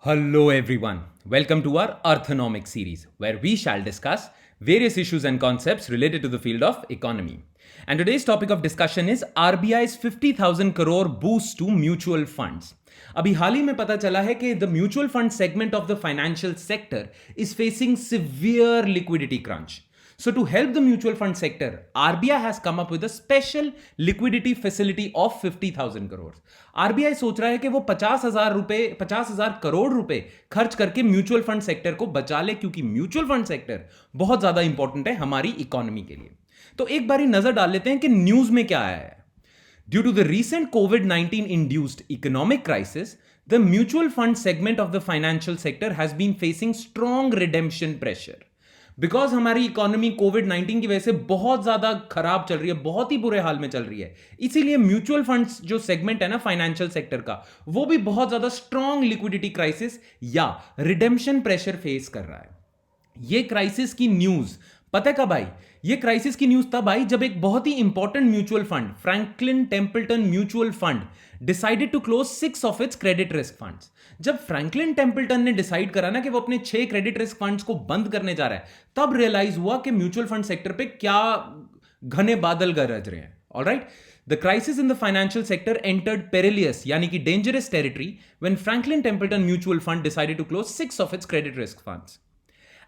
Hello, everyone. Welcome to our Arthonomic series, where we shall discuss various issues and concepts related to the field of economy. And today's topic of discussion is RBI's 50,000 crore boost to mutual funds. अभी हाल ही में पता चला है कि the mutual fund segment of the financial sector is facing severe liquidity crunch. So, to help the mutual fund sector, RBI has come up with a special liquidity facility of 50,000 crores. RBI सोच रहा है कि वो 50,000 करोड़ रुपए खर्च करके mutual fund sector को बचा ले, क्योंकि म्यूचुअल फंड सेक्टर बहुत ज्यादा इंपॉर्टेंट है हमारी इकोनॉमी के लिए. तो एक बारी नजर डाल लेते हैं कि न्यूज में क्या आया है. Due to the recent COVID-19 induced economic crisis, the mutual fund segment of the financial sector has been facing strong redemption pressure. Because हमारी इकोनॉमी कोविड-19 की वजह से बहुत ज्यादा खराब चल रही है, बहुत ही बुरे हाल में चल रही है. इसीलिए म्यूचुअल फंड्स जो सेगमेंट है ना फाइनेंशियल सेक्टर का, वो भी बहुत ज्यादा स्ट्रॉन्ग लिक्विडिटी क्राइसिस या रिडेम्पशन प्रेशर फेस कर रहा है. ये क्राइसिस की न्यूज पता है कब आई? ये क्राइसिस की न्यूज तब आई जब एक बहुत ही important mutual fund, Franklin Templeton mutual fund, decided to close 6 of its credit risk funds. जब फ्रैंकलिन टेम्पल्टन ने डिसाइड करा ना कि वो अपने 6 क्रेडिट रिस्क फंड्स को बंद करने जा रहा है, तब रियलाइज हुआ कि म्यूचुअल फंड सेक्टर पे क्या घने बादल गरज रहे हैं. Alright, the crisis in the financial sector entered perilous यानी कि dangerous territory when Franklin Templeton mutual fund decided to close 6 of its credit risk funds.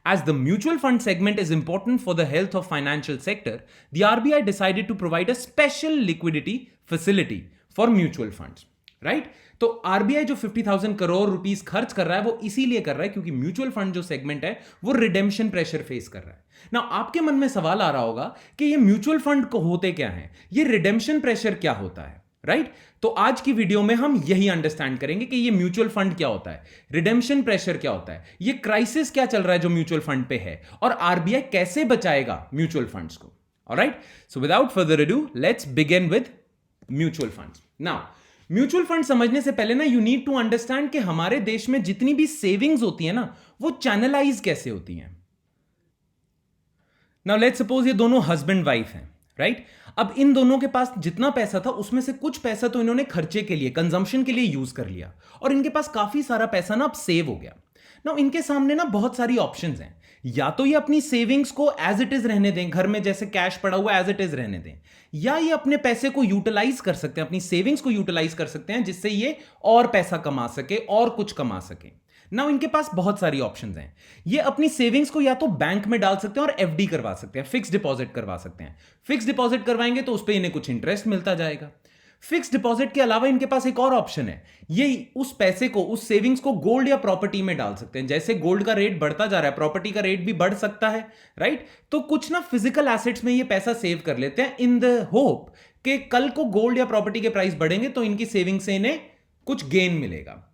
As the mutual fund segment is important for the health of financial sector, the RBI decided to provide a special liquidity facility for mutual funds. Right? तो RBI जो 50,000 crore rupees खर्च कर रहा है वो इसीलिए कर रहा है क्योंकि म्यूचुअल फंड जो सेगमेंट है वो रिडेम्पशन प्रेशर फेस कर रहा है. ना आपके मन में सवाल आ रहा होगा कि ये म्यूचुअल फंड को होते क्या हैं, ये रिडेम्पशन प्रेशर क्या होता है. राइट? तो आज की वीडियो में हम यही अंडरस्टैंड करेंगे कि ये म्यूचुअल फंड क्या होता है, रिडेम्पशन प्रेशर क्या होता है, ये क्राइसिस क्या चल रहा है जो म्यूचुअल फंड पे है, और आरबीआई कैसे बचाएगा म्यूचुअल फंड्स को. Alright, so without further ado let's begin with mutual funds. Now mutual fund समझने से पहले ना यू नीड टू अंडरस्टैंड कि हमारे देश में जितनी भी सेविंग्स होती है ना वो चैनलाइज कैसे होती हैं. नाउ लेट्स सपोज ये दोनों हस्बैंड वाइफ हैं. राइट? अब इन दोनों के पास जितना पैसा था उसमें से कुछ पैसा तो इन्होंने खर्चे के लिए, कंजम्पशन के लिए यूज कर लिया, और इनके पास काफी सारा पैसा ना अब सेव हो गया. ना इनके सामने ना बहुत सारी ऑप्शंस हैं. या तो ये अपनी सेविंग्स को एज इट इज रहने दें, घर में जैसे कैश पड़ा हुआ एज इट इज रहने दें, या ये अपने पैसे को यूटिलाइज कर सकते हैं, अपनी सेविंग्स को यूटिलाइज कर सकते हैं जिससे ये और पैसा कमा सके और कुछ कमा सके. नाउ इनके पास बहुत सारी ऑप्शंस हैं. ये अपनी सेविंग्स को या तो बैंक में डाल सकते हैं और एफडी करवा सकते हैं, फिक्स डिपॉजिट करवा सकते हैं. फिक्स डिपॉजिट करवाएंगे तो उस पर इन्हें कुछ इंटरेस्ट मिलता जाएगा. फिक्स डिपॉजिट के अलावा इनके पास एक और ऑप्शन है, ये उस पैसे को, उस सेविंग्स को गोल्ड या प्रॉपर्टी में डाल सकते हैं. जैसे गोल्ड का रेट बढ़ता जा रहा है, प्रॉपर्टी का रेट भी बढ़ सकता है. राइट? तो कुछ ना फिजिकल एसेट्स में ये पैसा सेव कर लेते हैं इन द होप कि कल को गोल्ड या प्रॉपर्टी के प्राइस बढ़ेंगे तो इनकी सेविंग से इन्हें कुछ गेन मिलेगा.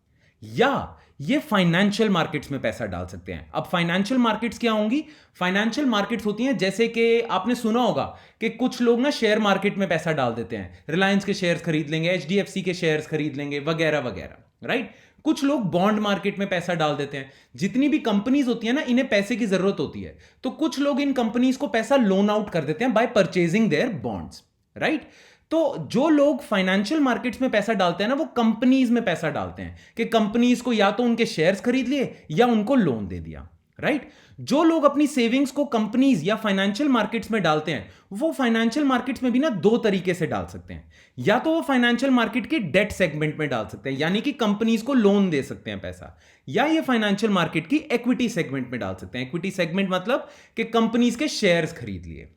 या ये फाइनेंशियल मार्केट्स में पैसा डाल सकते हैं. अब फाइनेंशियल मार्केट्स क्या होंगी? फाइनेंशियल मार्केट्स होती हैं जैसे कि आपने सुना होगा कि कुछ लोग ना शेयर मार्केट में पैसा डाल देते हैं, रिलायंस के शेयर्स खरीद लेंगे, एचडीएफसी के शेयर्स खरीद लेंगे, वगैरह वगैरह. राइट? कुछ लोग बॉन्ड मार्केट में पैसा डाल देते हैं. जितनी भी कंपनीज होती है ना, इन्हें पैसे की जरूरत होती है, तो कुछ लोग इन कंपनीज को पैसा लोन आउट कर देते हैं by purchasing their bonds. Right? तो जो लोग फाइनेंशियल मार्केट्स में पैसा डालते हैं ना, वो कंपनीज में पैसा डालते हैं कि कंपनीज को या तो उनके शेयर्स खरीद लिए या उनको लोन दे दिया. राइट? जो लोग अपनी सेविंग्स को कंपनीज या फाइनेंशियल मार्केट्स में डालते हैं, वो फाइनेंशियल मार्केट्स में भी ना दो तरीके से डाल सकते हैं. या तो वो फाइनेंशियल मार्केट के डेट सेगमेंट में डाल सकते हैं, यानी कि कंपनीज को लोन दे सकते हैं पैसा, या ये फाइनेंशियल मार्केट की इक्विटी सेगमेंट में डाल सकते हैं. इक्विटी सेगमेंट मतलब कि कंपनीज के शेयर्स खरीद लिए.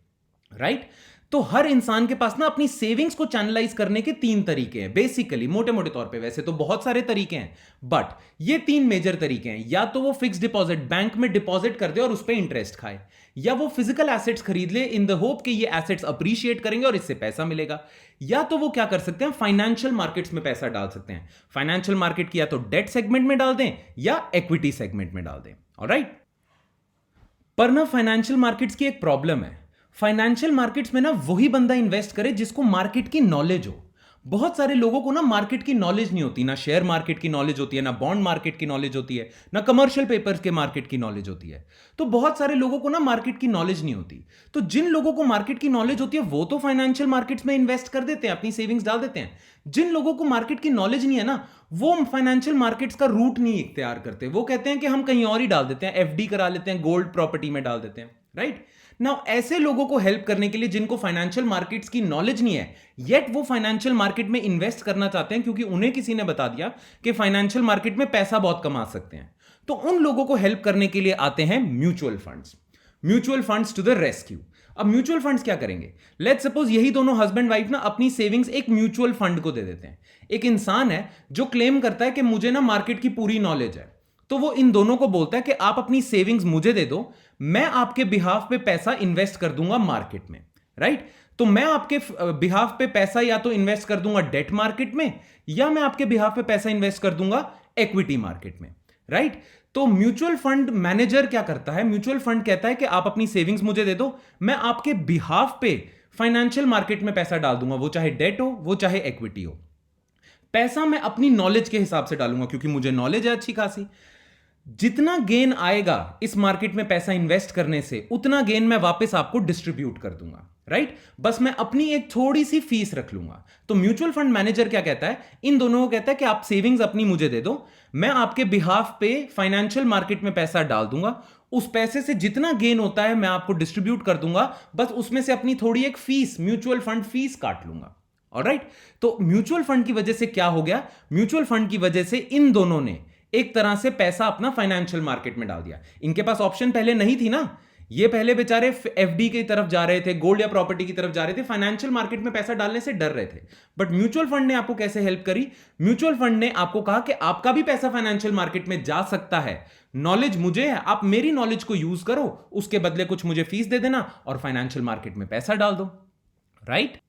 राइट? तो हर इंसान के पास ना अपनी सेविंग्स को चैनलाइज करने के 3 तरीके हैं बेसिकली, मोटे मोटे तौर पे. वैसे तो बहुत सारे तरीके हैं, बट ये 3 मेजर तरीके हैं. या तो वो फिक्स डिपॉजिट बैंक में डिपॉजिट कर दे और उस पर इंटरेस्ट खाए, या वो फिजिकल एसेट्स खरीद ले इन द होप कि ये एसेट्स अप्रिशिएट करेंगे और इससे पैसा मिलेगा, या तो वो क्या कर सकते हैं, फाइनेंशियल मार्केट्स में पैसा डाल सकते हैं. फाइनेंशियल मार्केट की या तो डेट सेगमेंट में डाल दें या इक्विटी सेगमेंट में डाल दें. ऑलराइट? पर ना फाइनेंशियल मार्केट्स की एक प्रॉब्लम है. फाइनेंशियल मार्केट्स में ना वही बंदा इन्वेस्ट करे जिसको मार्केट की नॉलेज हो. बहुत सारे लोगों को ना मार्केट की नॉलेज नहीं होती, ना शेयर मार्केट की नॉलेज होती है, ना बॉन्ड मार्केट की नॉलेज होती है, ना कमर्शियल पेपर्स के मार्केट की नॉलेज होती है। तो बहुत सारे लोगों को ना मार्केट की नॉलेज नहीं होती। तो जिन लोगों को मार्केट की नॉलेज होती है वो तो फाइनेंशियल मार्केट्स में इन्वेस्ट कर देते हैं, अपनी सेविंग्स डाल देते हैं। जिन लोगों को मार्केट की नॉलेज नहीं है ना, वो फाइनेंशियल मार्केट्स का रूट नहीं इख्तियार करते। वो कहते हैं कि हम कहीं और ही डाल देते हैं, एफडी करा लेते हैं, गोल्ड प्रॉपर्टी में डाल देते हैं, राइट। नाउ ऐसे लोगों को हेल्प करने के लिए जिनको फाइनेंशियल मार्केट्स की नॉलेज नहीं है, येट वो फाइनेंशियल मार्केट में इन्वेस्ट करना चाहते हैं क्योंकि उन्हें किसी ने बता दिया कि फाइनेंशियल मार्केट में पैसा बहुत कमा सकते हैं, तो उन लोगों को हेल्प करने के लिए आते हैं mutual funds. Mutual funds to the rescue. अब म्यूचुअल फंड्स क्या करेंगे? लेट्स सपोज यही दोनों हस्बैंड वाइफ ना अपनी सेविंग्स एक म्यूचुअल फंड को दे देते हैं। एक इंसान है जो क्लेम करता है कि मुझे ना मार्केट की पूरी नॉलेज है, तो वो इन दोनों को बोलता है कि आप अपनी सेविंग्स मुझे दे दो, मैं आपके बिहाफ पे पैसा इन्वेस्ट कर दूंगा मार्केट में, राइट। तो मैं आपके बिहाफ पे पैसा या तो इन्वेस्ट कर दूंगा डेट मार्केट में, या मैं आपके बिहाफ पे पैसा इन्वेस्ट कर दूंगा इक्विटी मार्केट में, राइट। तो म्यूचुअल फंड मैनेजर क्या करता है? म्यूचुअल फंड कहता है कि आप अपनी सेविंग्स मुझे दे दो, मैं आपके बिहाफ पे फाइनेंशियल मार्केट में पैसा डाल दूंगा, वो चाहे डेट हो, वो चाहे इक्विटी हो। पैसा मैं अपनी नॉलेज के हिसाब से डालूंगा क्योंकि मुझे नॉलेज है अच्छी खासी। जितना गेन आएगा इस मार्केट में पैसा इन्वेस्ट करने से, उतना गेन मैं वापस आपको डिस्ट्रीब्यूट कर दूंगा, राइट। बस मैं अपनी एक थोड़ी सी फीस रख लूंगा। तो म्यूचुअल फंड मैनेजर क्या कहता है? इन दोनों को कहता है कि आप सेविंग्स अपनी मुझे दे दो, मैं आपके बिहाफ पे फाइनेंशियल मार्केट में पैसा डाल दूंगा, उस पैसे से जितना गेन होता है मैं आपको डिस्ट्रीब्यूट कर दूंगा, बस उसमें से अपनी थोड़ी एक फीस, म्यूचुअल फंड फीस काट लूंगा। ऑलराइट। तो म्यूचुअल फंड की वजह से क्या हो गया? म्यूचुअल फंड की वजह से इन दोनों ने एक तरह से पैसा अपना फाइनेंशियल मार्केट में डाल दिया। इनके पास ऑप्शन पहले नहीं थी ना, ये पहले बेचारे एफडी की तरफ जा रहे थे, गोल्ड या प्रॉपर्टी की तरफ जा रहे थे, फाइनेंशियल मार्केट में पैसा डालने से डर रहे थे। बट म्यूचुअल फंड ने आपको कैसे हेल्प करी? म्यूचुअल फंड ने आपको कहा कि आपका भी पैसा फाइनेंशियल मार्केट में जा सकता है, नॉलेज मुझे है, आप मेरी नॉलेज को यूज करो, उसके बदले कुछ मुझे फीस दे देना और फाइनेंशियल मार्केट में पैसा डाल दो, राइट।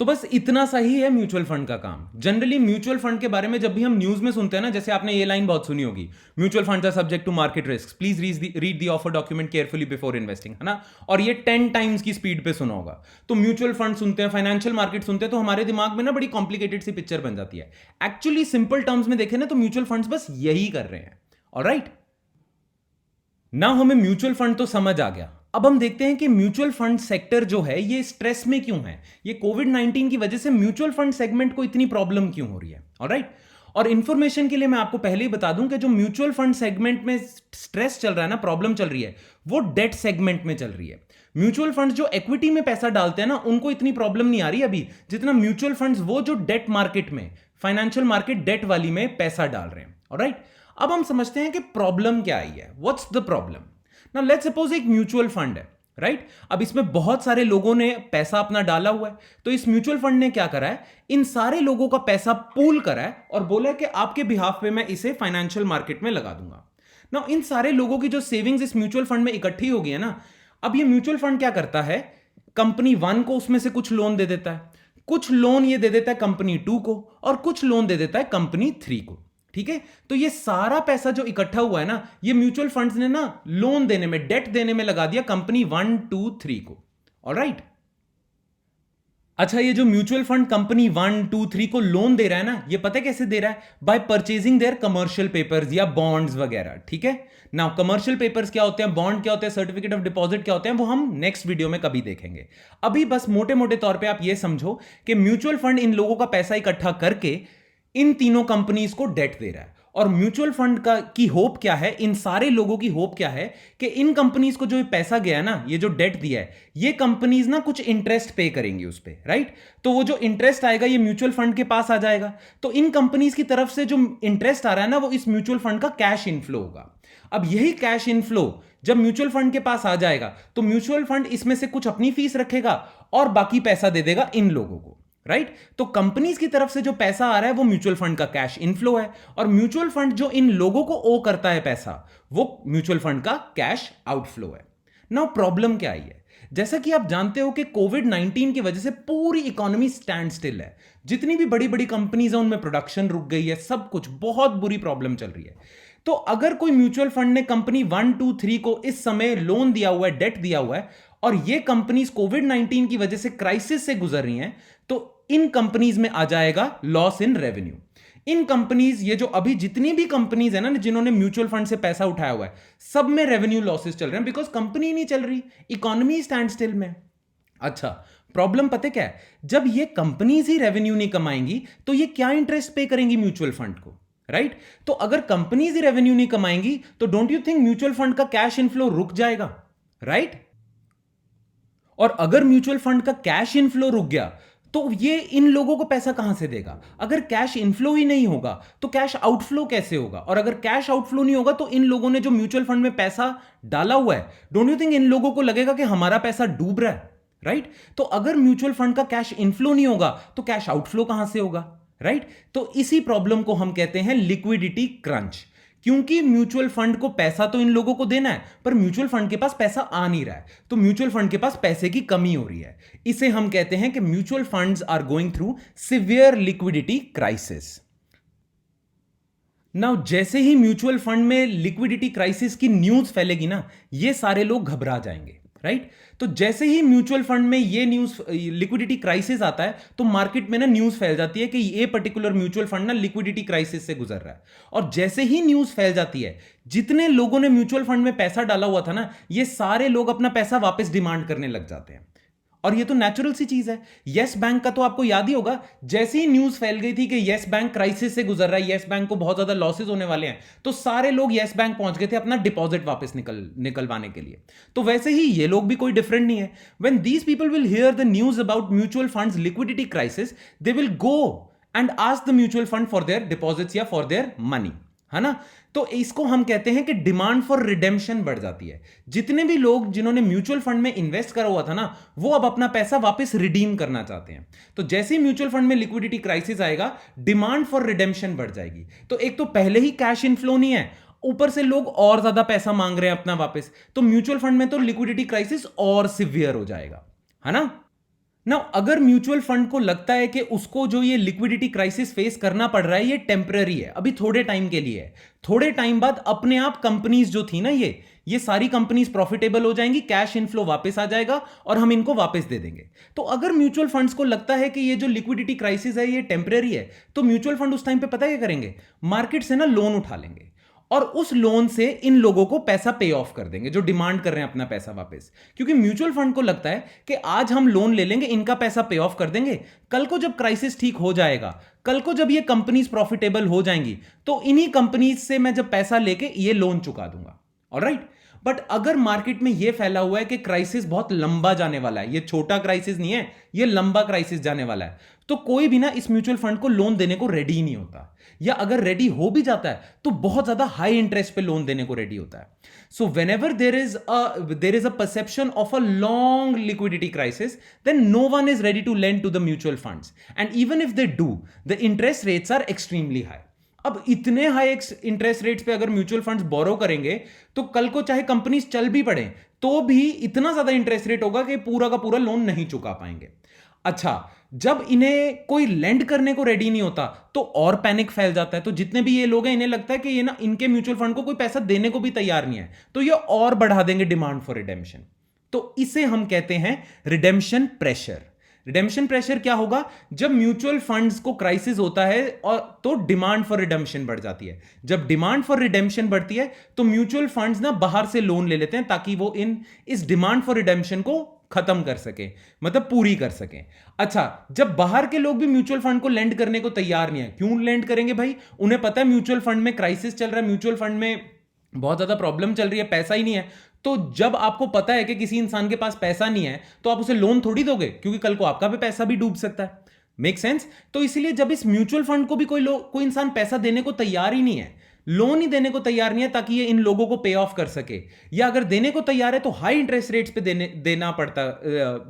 तो बस इतना सा ही है म्यूचुअल फंड का काम। जनरली म्यूचुअल फंड के बारे में जब भी हम न्यूज में सुनते हैं ना, जैसे आपने ये लाइन बहुत सुनी होगी, mutual funds are subject to market risk, please read the offer document carefully before investing, है ना। और ये 10 टाइम्स की स्पीड पे सुना होगा। तो म्यूचुअल फंड सुनते हैं, फाइनेंशियल मार्केट सुनते हैं, तो हमारे दिमाग में ना बड़ी कॉम्प्लिकेटेड सी पिक्चर बन जाती है। एक्चुअली सिंपल टर्म्स में देखें ना तो म्यूचुअल फंड्स बस यही कर रहे हैं। ऑलराइट, ना हमें म्यूचुअल फंड तो समझ आ गया। अब हम देखते हैं कि म्यूचुअल फंड सेक्टर जो है ये स्ट्रेस में क्यों है। ये कोविड-19 की वजह से म्यूचुअल फंड सेगमेंट को इतनी प्रॉब्लम क्यों हो रही है। ऑलराइट, और इंफॉर्मेशन के लिए मैं आपको पहले ही बता दूं कि जो म्यूचुअल फंड सेगमेंट में स्ट्रेस चल रहा है ना, प्रॉब्लम चल रही है, वो डेट सेगमेंट में चल रही है। म्यूचुअल फंड्स जो इक्विटी में पैसा डालते हैं ना, उनको इतनी प्रॉब्लम नहीं आ रही अभी, जितना म्यूचुअल फंड्स वो जो डेट मार्केट में, फाइनेंशियल मार्केट डेट वाली में पैसा डाल रहे हैं। ऑलराइट, अब हम समझते हैं कि प्रॉब्लम क्या आई है। What's the problem? Now let's suppose एक म्यूचुअल फंड है, राइट। अब इसमें बहुत सारे लोगों ने पैसा अपना डाला हुआ है, तो इस म्यूचुअल फंड ने क्या करा है, इन सारे लोगों का पैसा पूल करा है और बोला है कि आपके बिहाफ पे मैं इसे फाइनेंशियल मार्केट में लगा दूंगा। नाउ इन सारे लोगों की जो सेविंग्स इस म्यूचुअल फंड में इकट्ठी हो गई है ना, अब ये म्यूचुअल फंड क्या करता है, कंपनी 1 को उसमें से कुछ लोन दे देता है, कुछ लोन ये दे देता है कंपनी 2 को, और कुछ लोन दे देता है कंपनी 3 को। ठीक है, तो ये सारा पैसा जो इकट्ठा हुआ है ना, ये म्यूचुअल फंड्स ने ना लोन देने में, डेट देने में लगा दिया कंपनी 1, 2, 3 को। ऑलराइट, अच्छा, ये जो म्यूचुअल फंड कंपनी 1, 2, 3 को लोन दे रहा है ना, ये पता कैसे दे रहा है? By purchasing their commercial papers या बॉन्ड्स वगैरह। ठीक है, नाउ कमर्शियल पेपर्स क्या होते हैं, बॉन्ड क्या होते हैं, सर्टिफिकेट ऑफ डिपॉजिट क्या होते हैं, वो हम नेक्स्ट वीडियो में कभी देखेंगे। अभी बस मोटे मोटे तौर पे आप ये समझो कि म्यूचुअल फंड इन लोगों का पैसा इकट्ठा करके इन तीनों कंपनीज को डेट दे रहा है। और म्यूचुअल फंड का की होप क्या है, इन सारे लोगों की होप क्या है कि इन कंपनीज को जो ये पैसा गया है ना, ये जो डेट दिया है, ये कंपनीज ना कुछ इंटरेस्ट पे करेंगी उस पे, राइट। तो वो जो इंटरेस्ट आएगा ये म्यूचुअल फंड के पास आ जाएगा। तो इन कंपनीज की तरफ से जो इंटरेस्ट आ रहा है ना, वो इस म्यूचुअल फंड का कैश इनफ्लो होगा। अब यही कैश इनफ्लो जब म्यूचुअल फंड के पास आ जाएगा, तो म्यूचुअल फंड इसमें से कुछ अपनी फीस रखेगा और बाकी पैसा दे देगा इन लोगों को, राइट। तो कंपनीज की तरफ से जो पैसा आ रहा है वो म्यूचुअल फंड का कैश इनफ्लो है, और म्यूचुअल फंड जो इन लोगों को ओ करता है पैसा, वो म्यूचुअल फंड का कैश आउटफ्लो है। नाउ प्रॉब्लम क्या आई है? जैसा कि आप जानते हो कि कोविड-19 की वजह से पूरी इकोनॉमी स्टैंड स्टिल है। जितनी भी बड़ी बड़ी कंपनीज हैं उनमें प्रोडक्शन रुक गई है, सब कुछ बहुत बुरी प्रॉब्लम चल रही है। तो अगर कोई म्यूचुअल फंड ने कंपनी 1, 2, 3 को इस समय लोन दिया हुआ है, डेट दिया हुआ है, और ये कंपनीज कोविड-19 की वजह से क्राइसिस से गुजर रही हैं, तो इन कंपनीज में आ जाएगा loss in revenue. In companies, ये जो अभी जितनी भी कंपनीज है ना जिन्होंने म्यूचुअल फंड से पैसा उठाया हुआ है, सब में रेवेन्यू लॉसेस चल रहे हैं, बिकॉज कंपनी नहीं चल रही, इकोनॉमी स्टैंड स्टिल में। अच्छा, प्रॉब्लम पता क्या है, जब ये कंपनीज ही रेवेन्यू नहीं कमाएंगी तो ये क्या इंटरेस्ट पे करेंगी म्यूचुअल फंड को, राइट? तो अगर कंपनीज ही रेवेन्यू नहीं कमाएंगी तो don't you think mutual fund का कैश इनफ्लो रुक जाएगा, राइट? और अगर म्यूचुअल फंड का कैश इनफ्लो रुक गया तो ये इन लोगों को पैसा कहां से देगा? अगर कैश इनफ्लो ही नहीं होगा तो कैश आउटफ्लो कैसे होगा? और अगर कैश आउटफ्लो नहीं होगा तो इन लोगों ने जो म्यूचुअल फंड में पैसा डाला हुआ है, डोंट यू थिंक इन लोगों को लगेगा कि हमारा पैसा डूब रहा है, राइट? तो अगर म्यूचुअल फंड का कैश इनफ्लो नहीं होगा तो कैश आउटफ्लो कहां से होगा, राइट? तो इसी प्रॉब्लम को हम कहते हैं लिक्विडिटी क्रंच, क्योंकि म्यूचुअल फंड को पैसा तो इन लोगों को देना है, पर म्यूचुअल फंड के पास पैसा आ नहीं रहा है, तो म्यूचुअल फंड के पास पैसे की कमी हो रही है। इसे हम कहते हैं कि mutual funds are going through severe liquidity crisis. Now जैसे ही म्यूचुअल फंड में लिक्विडिटी क्राइसिस की न्यूज फैलेगी ना, ये सारे लोग घबरा जाएंगे, राइट? तो जैसे ही म्यूचुअल फंड में ये न्यूज लिक्विडिटी क्राइसिस आता है तो मार्केट में ना न्यूज फैल जाती है कि ये पर्टिकुलर म्यूचुअल फंड ना लिक्विडिटी क्राइसिस से गुजर रहा है। और जैसे ही न्यूज फैल जाती है, जितने लोगों ने म्यूचुअल फंड में पैसा डाला हुआ था ना, ये सारे लोग अपना पैसा वापस डिमांड करने लग जाते हैं। और ये तो नेचुरल सी चीज है। यस बैंक का तो आपको याद ही होगा, जैसे ही न्यूज फैल गई थी कि यस बैंक क्राइसिस से गुजर रहा है, यस बैंक को बहुत ज्यादा लॉसेस होने वाले हैं, तो सारे लोग यस बैंक पहुंच गए थे अपना डिपॉजिट वापस निकलवाने के लिए। तो वैसे ही ये लोग भी कोई डिफरेंट नहीं है। When these people will hear the news about mutual funds liquidity crisis, they will go and ask the mutual fund for their deposits या फॉर देयर मनी, है ना? तो इसको हम कहते हैं कि डिमांड फॉर रिडेम्पशन बढ़ जाती है। जितने भी लोग जिन्होंने म्यूचुअल फंड में इन्वेस्ट करा हुआ था ना, वो अब अपना पैसा वापस रिडीम करना चाहते हैं। तो जैसे ही म्यूचुअल फंड में लिक्विडिटी क्राइसिस आएगा, डिमांड फॉर रिडेम्पशन बढ़ जाएगी। तो एक तो पहले ही कैश इनफ्लो नहीं है, ऊपर से लोग और ज्यादा पैसा मांग रहे हैं अपना वापस, तो म्यूचुअल फंड में तो लिक्विडिटी क्राइसिस और सिवियर हो जाएगा, है ना? ना अगर म्यूचुअल फंड को लगता है कि उसको जो ये लिक्विडिटी क्राइसिस फेस करना पड़ रहा है ये टेम्पररी है, अभी थोड़े टाइम के लिए है, थोड़े टाइम बाद अपने आप कंपनीज जो थी ना, ये सारी कंपनीज प्रॉफिटेबल हो जाएंगी, कैश इनफ्लो वापस आ जाएगा और हम इनको वापस दे देंगे। तो अगर म्यूचुअल फंड्स को लगता है कि ये जो लिक्विडिटी क्राइसिस है ये टेम्पररी है, तो म्यूचुअल फंड उस टाइम पे पता क्या करेंगे? मार्केट से ना लोन उठा लेंगे और उस लोन से इन लोगों को पैसा पे ऑफ कर देंगे जो डिमांड कर रहे हैं अपना पैसा वापस। क्योंकि म्यूचुअल फंड को लगता है कि आज हम लोन ले लेंगे, इनका पैसा पे ऑफ कर देंगे, कल को जब क्राइसिस ठीक हो जाएगा, कल को जब ये कंपनीज प्रॉफिटेबल हो जाएंगी, तो इन्हीं कंपनीज से मैं जब पैसा लेके ये लोन चुका दूंगा। ऑलराइट? बट अगर मार्केट में ये फैला हुआ है कि क्राइसिस बहुत लंबा जाने वाला है, ये छोटा क्राइसिस नहीं है, ये लंबा क्राइसिस जाने वाला है, तो कोई भी ना इस म्यूचुअल फंड को लोन देने को रेडी नहीं होता, या अगर रेडी हो भी जाता है तो बहुत ज्यादा हाई इंटरेस्ट पे लोन देने को रेडी होता है। So whenever there is a perception of a long liquidity crisis, then no one is ready to lend to the mutual funds, and even if they do, the interest rates are extremely high. अब इतने high interest rates पे अगर mutual funds बोरो करेंगे तो कल को चाहे companies चल भी पड़े तो भी इतना ज्यादा इंटरेस्ट रेट होगा कि पूरा का पूरा लोन नहीं चुका पाएंगे। अच्छा, जब इन्हें कोई लेंड करने को रेडी नहीं होता तो और पैनिक फैल जाता है। तो जितने भी ये लोग हैं, इन्हें लगता है कि ये ना इनके म्यूचुअल फंड को कोई पैसा देने को भी तैयार नहीं है, तो ये और बढ़ा देंगे डिमांड फॉर रिडेम्पशन। तो इसे हम कहते हैं रिडेम्पशन प्रेशर। रिडेम्पशन प्रेशर क्या होगा? जब म्यूचुअल फंड्स को क्राइसिस होता है और तो डिमांड फॉर रिडेम्पशन बढ़ जाती है। जब डिमांड फॉर रिडेम्पशन बढ़ती है तो म्यूचुअल फंड्स ना बाहर से लोन ले लेते हैं ताकि वो इस डिमांड फॉर रिडेम्पशन को खत्म कर सके, मतलब पूरी कर सके। अच्छा, जब बाहर के लोग भी म्यूचुअल फंड को लेंड करने को तैयार नहीं है, क्यों लेंड करेंगे भाई? उन्हें पता है म्यूचुअल फंड में क्राइसिस चल रहा है, म्यूचुअल फंड में बहुत ज्यादा प्रॉब्लम चल रही है, पैसा ही नहीं है। तो जब आपको पता है कि किसी इंसान के पास पैसा नहीं है तो आप उसे लोन थोड़ी दोगे, क्योंकि कल को आपका भी पैसा भी डूब सकता है। Make sense? तो इसीलिए जब इस म्यूचुअल फंड को भी कोई इंसान पैसा देने को तैयार ही नहीं है, लोन ही देने को तैयार नहीं है ताकि ये इन लोगों को पे ऑफ कर सके, या अगर देने को तैयार है तो हाई इंटरेस्ट रेट्स पे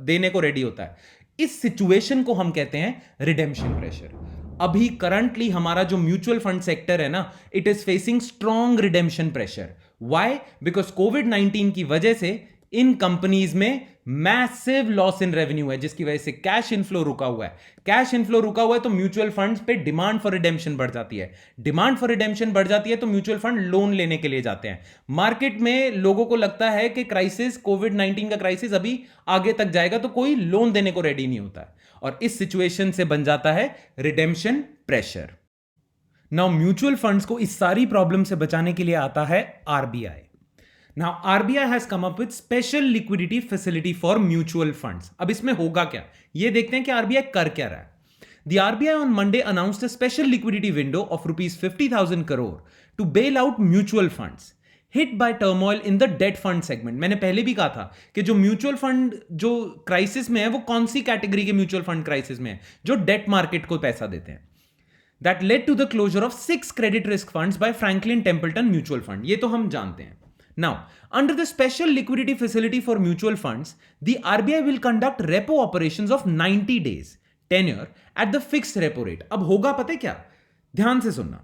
देने को रेडी होता है, इस सिचुएशन को हम कहते हैं रिडेम्पशन प्रेशर। अभी करंटली हमारा जो म्यूचुअल फंड सेक्टर है ना, it is facing strong redemption pressure. Why? Because कोविड-19 की वजह से इन कंपनीज में मैसिव लॉस इन रेवेन्यू है, जिसकी वजह से कैश इनफ्लो रुका हुआ है। कैश इनफ्लो रुका हुआ है तो म्यूचुअल फंड्स पे डिमांड फॉर रिडेम्पशन बढ़ जाती है। डिमांड फॉर रिडेम्पशन बढ़ जाती है तो म्यूचुअल फंड लोन लेने के लिए जाते हैं। मार्केट में लोगों को लगता है कि क्राइसिस, कोविड-19 का क्राइसिस अभी आगे तक जाएगा, तो कोई लोन देने को रेडी नहीं होता है। और इस सिचुएशन से बन जाता है redemption pressure. Now mutual funds को इस सारी प्रॉब्लम से बचाने के लिए आता है RBI. Now RBI has come up with special liquidity facility for mutual funds. अब इसमें होगा क्या, ये देखते हैं कि आरबीआई कर क्या रहा है। The RBI on Monday announced a special liquidity window of rupees 50,000 crore to bail out mutual funds hit by turmoil in the debt fund segment. मैंने पहले भी कहा था कि जो म्यूचुअल फंड जो क्राइसिस में है वो कौन सी कैटेगरी के म्यूचुअल फंड क्राइसिस में है, जो डेट मार्केट को पैसा देते हैं। That led to the closure of 6 credit risk funds by Franklin Templeton Mutual Fund. ये तो हम जानते हैं। Now, under the special liquidity facility for mutual funds, the RBI will conduct repo operations of 90 days tenure at the fixed repo rate. अब होगा पता है क्या, ध्यान से सुनना।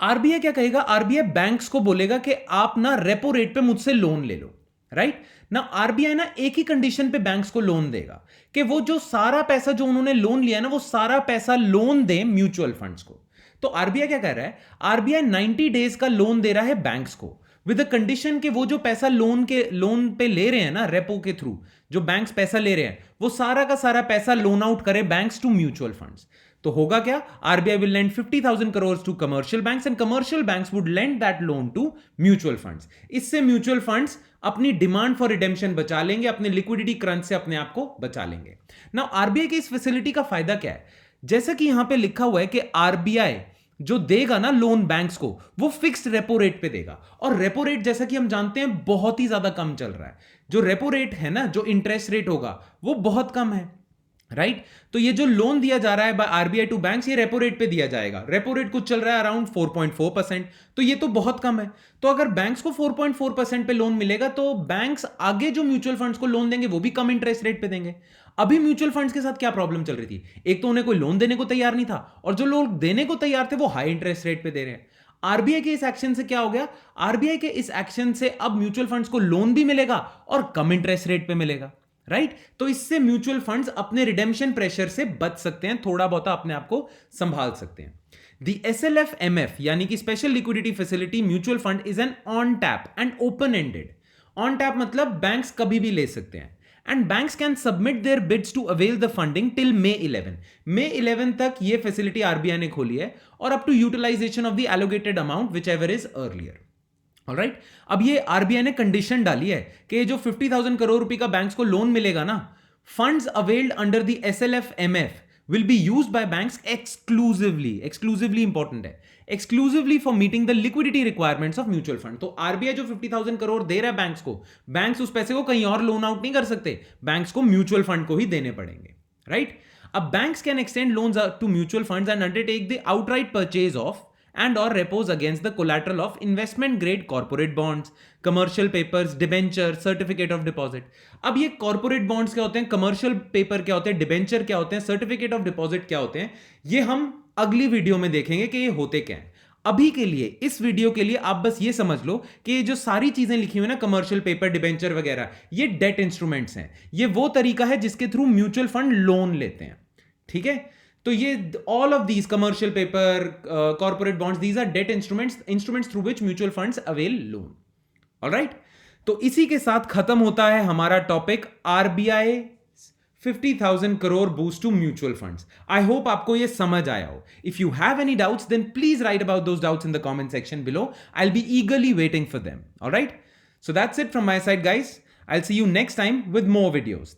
आरबीआई क्या कहेगा, आरबीआई बैंक्स को बोलेगा कि आप ना रेपो रेट पे मुझसे लोन ले लो, राइट ना। आरबीआई ना एक ही कंडीशन पे बैंक्स को लोन देगा कि वो जो सारा पैसा जो उन्होंने लोन लिया ना, वो सारा पैसा लोन दे म्यूचुअल फंड्स को। तो आरबीआई क्या कह रहा है, आरबीआई 90 डेज का लोन दे रहा है बैंक्स को विद द कंडीशन कि वो जो पैसा लोन पे ले रहे हैं ना, रेपो के थ्रू जो बैंक्स पैसा ले रहे हैं, वो सारा का सारा पैसा लोन आउट करे बैंक्स टू म्यूचुअल फंड्स। तो होगा क्या, RBI will lend 50,000 crore to commercial banks and commercial banks would lend that loan to mutual funds. इससे म्यूचुअल फंड्स अपनी डिमांड फॉर रिडेम्पशन बचा लेंगे, अपने लिक्विडिटी क्रंच से अपने आप को बचा लेंगे। नाउ आरबीआई की इस फैसिलिटी का फायदा क्या है, जैसा कि यहां पे लिखा हुआ है कि आरबीआई जो देगा ना लोन बैंक्स को, वो फिक्स्ड रेपो रेट पे देगा। और रेपो रेट जैसा कि हम जानते हैं बहुत ही ज्यादा कम चल रहा है। जो रेपो रेट है ना, जो इंटरेस्ट रेट होगा वो बहुत कम है, राइट। तो ये जो लोन दिया जा रहा है बाय आरबीआई टू बैंक्स, ये रेपो रेट पे दिया जाएगा। रेपो रेट कुछ चल रहा है अराउंड 4.4%, तो ये तो बहुत कम है। तो अगर बैंक्स को 4.4% पे लोन मिलेगा तो बैंक्स आगे जो म्यूचुअल फंड्स को लोन देंगे वो भी कम इंटरेस्ट रेट पे देंगे। अभी म्यूचुअल फंड्स के साथ क्या प्रॉब्लम चल रही थी, एक तो उन्हें कोई लोन देने को तैयार नहीं था, और जो लोग देने को तैयार थे वो हाई इंटरेस्ट रेट पे दे रहे हैं। आरबीआई के इस एक्शन से क्या हो गया, आरबीआई के इस एक्शन से अब म्यूचुअल फंड्स को लोन भी मिलेगा और कम इंटरेस्ट रेट पे मिलेगा, राइट। तो इससे म्यूचुअल फंड्स अपने रिडेम्पशन प्रेशर से बच सकते हैं, थोड़ा बहुत अपने आप को संभाल सकते हैं। द SLF-MF यानी कि special liquidity facility mutual fund is an on tap and open ended. On tap मतलब बैंक्स कभी भी ले सकते हैं, and banks can submit their bids to avail the funding till May 11. May 11 तक ये फैसिलिटी आरबीआई ने खोली है, और up to utilisation of the allocated amount whichever is earlier. Alright, अब ये आरबीआई ने कंडीशन डाली है कि जो 50,000 करोड़ रुपए का बैंक्स को लोन मिलेगा ना, funds availed under the SLF-MF will be used by banks exclusively important है, exclusively for meeting the liquidity requirements of mutual fund। तो आरबीआई जो 50,000 करोड़ दे रहा है बैंक्स को, बैंक्स उस पैसे को कहीं और लोन आउट नहीं कर सकते, बैंक्स को म्यूचुअल फंड को ही देने पड़ेंगे, राइट। अब banks can extend loans to mutual funds and undertake the outright purchase of and or repos against the collateral of investment grade corporate bonds, commercial papers, debenture, certificate of deposit। अब ये corporate bonds क्या होते हैं, commercial paper क्या होते हैं, debenture क्या होते हैं, certificate of deposit क्या होते हैं, ये हम अगली वीडियो में देखेंगे कि ये होते क्या हैं। अभी के लिए, इस वीडियो के लिए आप बस ये समझ लो कि ये जो सारी चीजें लिखी हुई है ना, कमर्शियल पेपर, डिबेंचर वगैरह, ये डेट इंस्ट्रूमेंट्स हैं। ये वो तरीका है जिसके थ्रू म्यूचुअल फंड लोन लेते हैं, ठीक है। तो ये all of these commercial paper, corporate bonds, these are debt instruments through which mutual funds avail loan. Alright, तो इसी के साथ खत्म होता है हमारा topic RBI 50,000 crore boost to mutual funds. I hope आपको ये समझ आया हो। If you have any doubts then please write about those doubts in the comment section below. I will be eagerly waiting for them. Alright, so that's it from my side guys. I will see you next time with more videos.